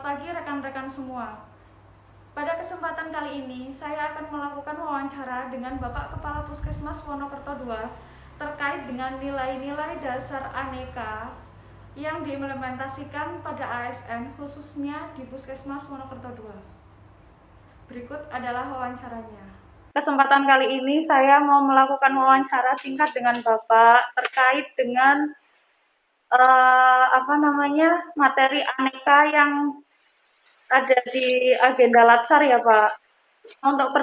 pagi rekan-rekan semua. Pada kesempatan kali ini, saya akan melakukan wawancara dengan Bapak Kepala Puskesmas Wonokerto II terkait dengan nilai-nilai dasar aneka yang diimplementasikan pada ASN khususnya di Puskesmas Wonokerto II. Berikut adalah wawancaranya. Kesempatan kali ini saya mau melakukan wawancara singkat dengan Bapak terkait dengan materi aneka yang ada di agenda Latsar ya Pak. Untuk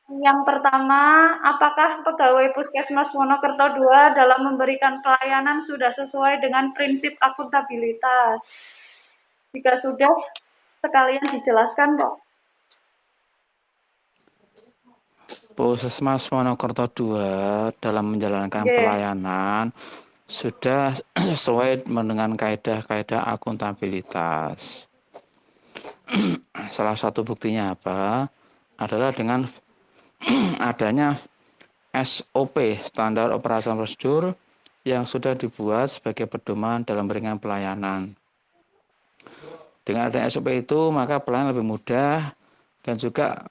yang pertama, apakah pegawai Puskesmas Wonokerto II dalam memberikan pelayanan sudah sesuai dengan prinsip akuntabilitas? Jika sudah, sekalian dijelaskan Pak. Puskesmas Wonokerto II dalam menjalankan pelayanan sudah sesuai dengan kaedah-kaedah akuntabilitas. Salah satu buktinya apa? Adalah dengan adanya SOP, Standar Operasi Prosedur, yang sudah dibuat sebagai pedoman dalam memberikan pelayanan. Dengan adanya SOP itu, maka pelayanan lebih mudah dan juga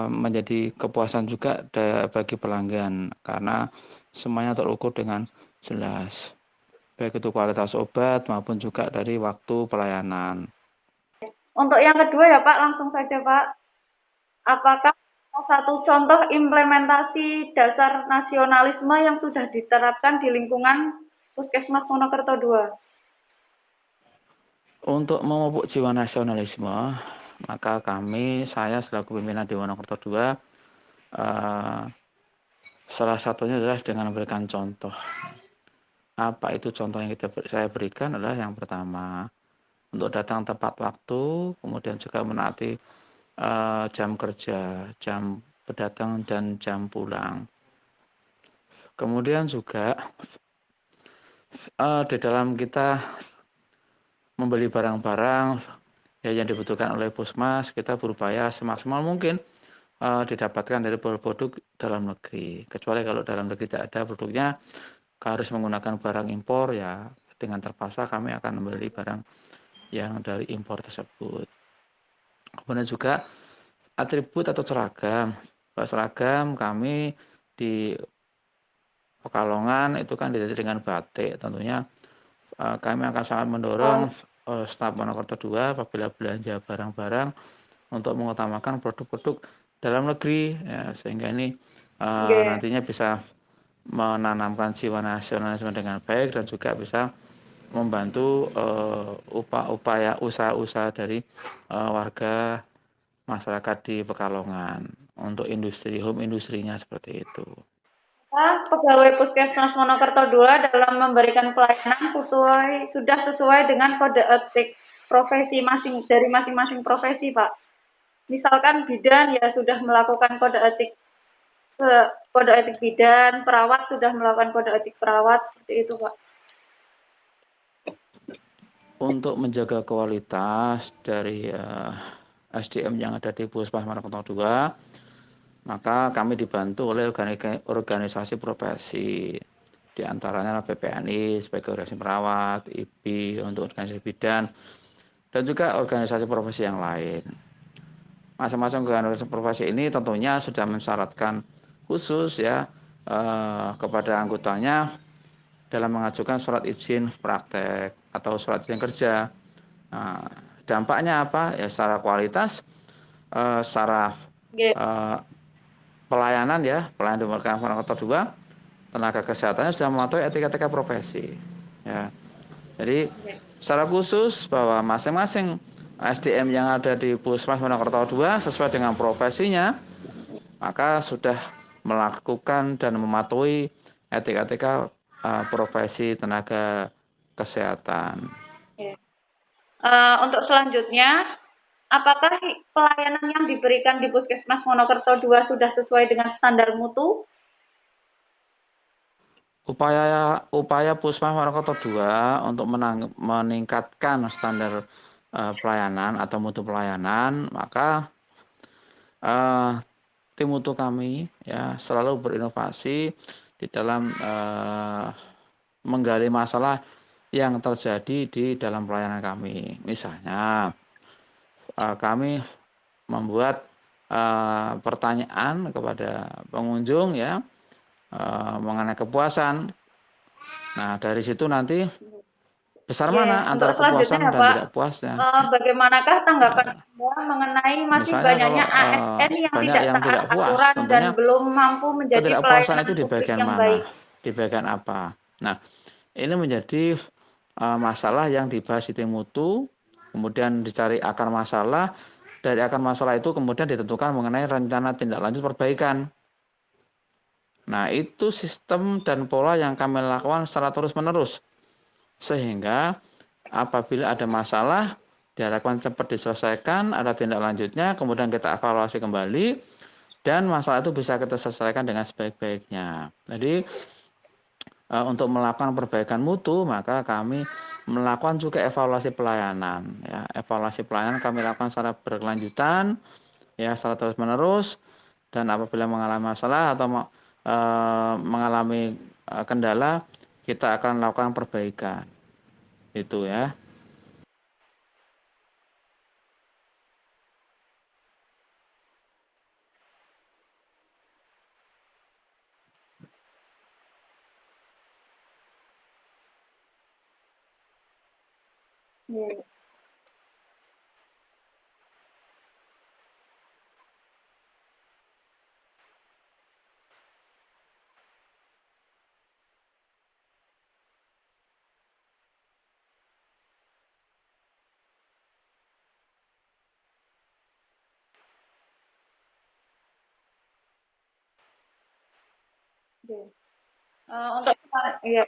menjadi kepuasan juga bagi pelanggan karena semuanya terukur dengan jelas, baik itu kualitas obat maupun juga dari waktu pelayanan. Untuk yang kedua ya Pak, langsung saja Pak, apakah satu contoh implementasi dasar nasionalisme yang sudah diterapkan di lingkungan Puskesmas Wonokerto II? Untuk memupuk jiwa nasionalisme, maka saya selaku pimpinan di Wonokerto II, salah satunya adalah dengan memberikan contoh. Apa itu contoh yang saya berikan adalah yang pertama, untuk datang tepat waktu, kemudian juga menaati jam kerja, jam berdatang dan jam pulang. Kemudian juga di dalam kita membeli barang-barang yang dibutuhkan oleh Puskesmas, kita berupaya semaksimal mungkin didapatkan dari produk dalam negeri. Kecuali kalau dalam negeri tidak ada produknya, harus menggunakan barang impor, ya dengan terpaksa kami akan membeli barang yang dari impor tersebut. Kemudian juga atribut atau seragam. Seragam kami di Pekalongan itu kan didapat dengan batik. Tentunya kami akan sangat mendorong staf Wonokerto II apabila belanja barang-barang untuk mengutamakan produk-produk dalam negeri, ya, sehingga ini nantinya bisa menanamkan jiwa nasionalisme dengan baik dan juga bisa membantu upaya usaha-usaha dari warga masyarakat di Pekalongan untuk home industrinya seperti itu. Pegawai Puskesmas Wonokerto II dalam memberikan pelayanan sudah sesuai dengan kode etik profesi dari masing-masing profesi, Pak. Misalkan bidan ya sudah melakukan kode etik bidan, perawat sudah melakukan kode etik perawat, seperti itu, Pak. Untuk menjaga kualitas dari SDM yang ada di Puskesmas Wonokerto II, maka kami dibantu oleh organisasi profesi, di antaranya PPNI sebagai organisasi perawat, IPI untuk organisasi bidan, dan juga organisasi profesi yang lain. Masing-masing organisasi profesi ini tentunya sudah mensyaratkan khusus ya kepada anggotanya dalam mengajukan surat izin praktek atau surat izin kerja. Nah, dampaknya apa? Ya secara kualitas, secara pelayanan ya, pelayanan di Wonokerto II, tenaga kesehatannya sudah mematuhi etika-etika profesi. Ya. Jadi secara khusus bahwa masing-masing SDM yang ada di Puskesmas Wonokerto II sesuai dengan profesinya, maka sudah melakukan dan mematuhi etika-etika profesi tenaga kesehatan. Untuk selanjutnya, apakah pelayanan yang diberikan di Puskesmas Wonokerto II sudah sesuai dengan standar mutu? Upaya Puskesmas Wonokerto II untuk meningkatkan standar pelayanan atau mutu pelayanan, maka tim mutu kami ya selalu berinovasi di dalam menggali masalah yang terjadi di dalam pelayanan kami. Misalnya kami membuat pertanyaan kepada pengunjung ya mengenai kepuasan. Nah, dari situ nanti besar mana Untuk antara selanjutnya kepuasan ya dan Pak, tidak puasnya. bagaimanakah tanggapan Anda mengenai masih Misalnya kalau banyaknya ASN yang banyak tidak yang taat tidak puas, aturan dan tentunya belum mampu menjadi ketidakpuasan itu pelayanan di publik bagian yang mana? baik? Di bagian apa? Nah, ini menjadi masalah yang dibahas di tim mutu, kemudian dicari akar masalah. Dari akar masalah itu kemudian ditentukan mengenai rencana tindak lanjut perbaikan. Nah, itu sistem dan pola yang kami lakukan secara terus-menerus. Sehingga apabila ada masalah, diharapkan cepat diselesaikan, ada tindak lanjutnya, kemudian kita evaluasi kembali, dan masalah itu bisa kita selesaikan dengan sebaik-baiknya. Jadi untuk melakukan perbaikan mutu, maka kami melakukan juga evaluasi pelayanan. Ya, evaluasi pelayanan kami lakukan secara berkelanjutan, ya secara terus-menerus, dan apabila mengalami masalah atau mengalami kendala, kita akan lakukan perbaikan. Itu ya. Iya. Oke. Untuk iya,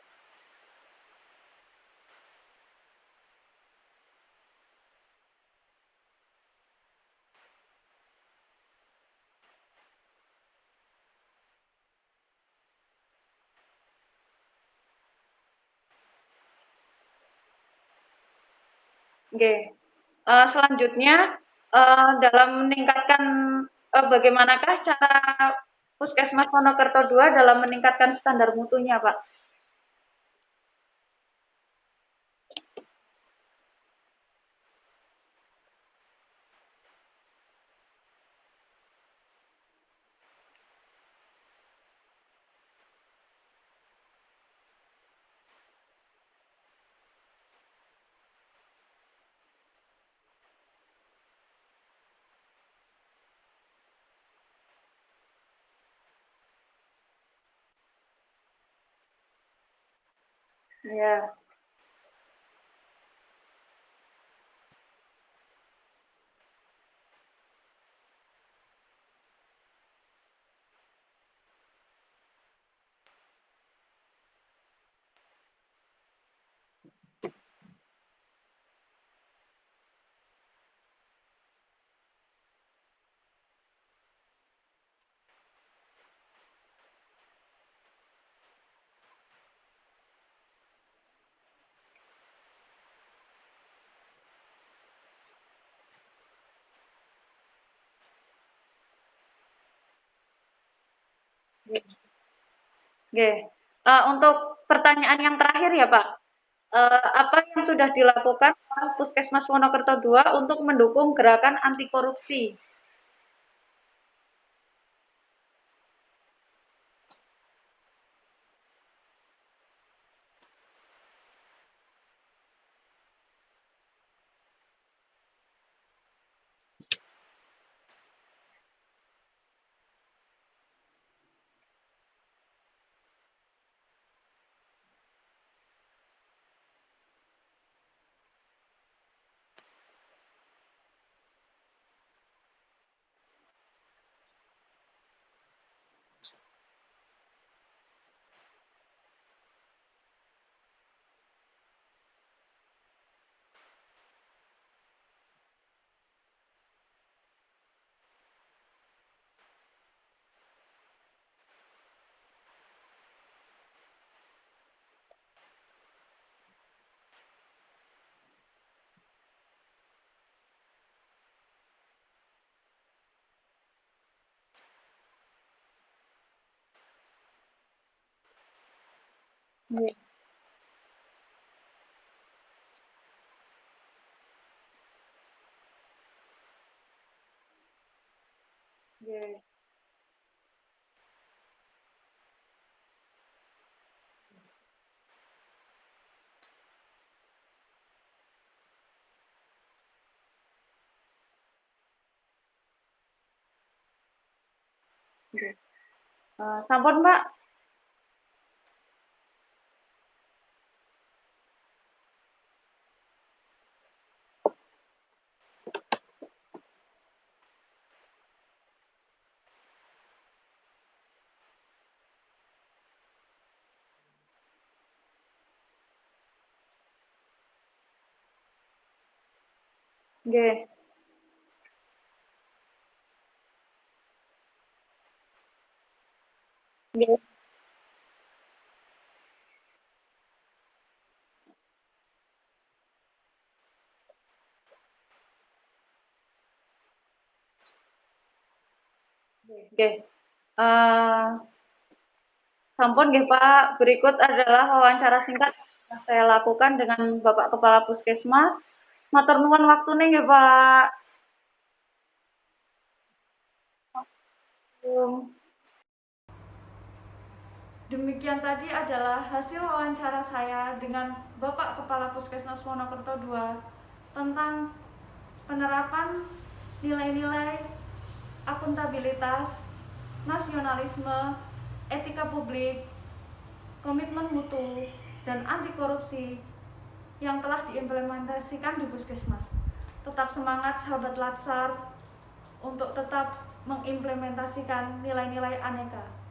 oke. Selanjutnya dalam meningkatkan bagaimanakah cara Puskesmas Wonokerto II dalam meningkatkan standar mutunya, Pak? Iya. Oke. Untuk pertanyaan yang terakhir ya Pak, apa yang sudah dilakukan oleh Puskesmas Wonokerto II untuk mendukung gerakan anti korupsi? Iya. Nggih. Nggih. Sampun, Mbak. Nggih. Nggih. Nggih. Eh, Sampun nggih Pak, berikut adalah wawancara singkat yang saya lakukan dengan Bapak Kepala Puskesmas. Matur nuwun waktune nggih Pak. Demikian tadi adalah hasil wawancara saya dengan Bapak Kepala Puskesmas Wonokerto II tentang penerapan nilai-nilai akuntabilitas, nasionalisme, etika publik, komitmen mutu, dan anti korupsi yang telah diimplementasikan di Puskesmas. Tetap semangat sahabat Latsar untuk tetap mengimplementasikan nilai-nilai aneka.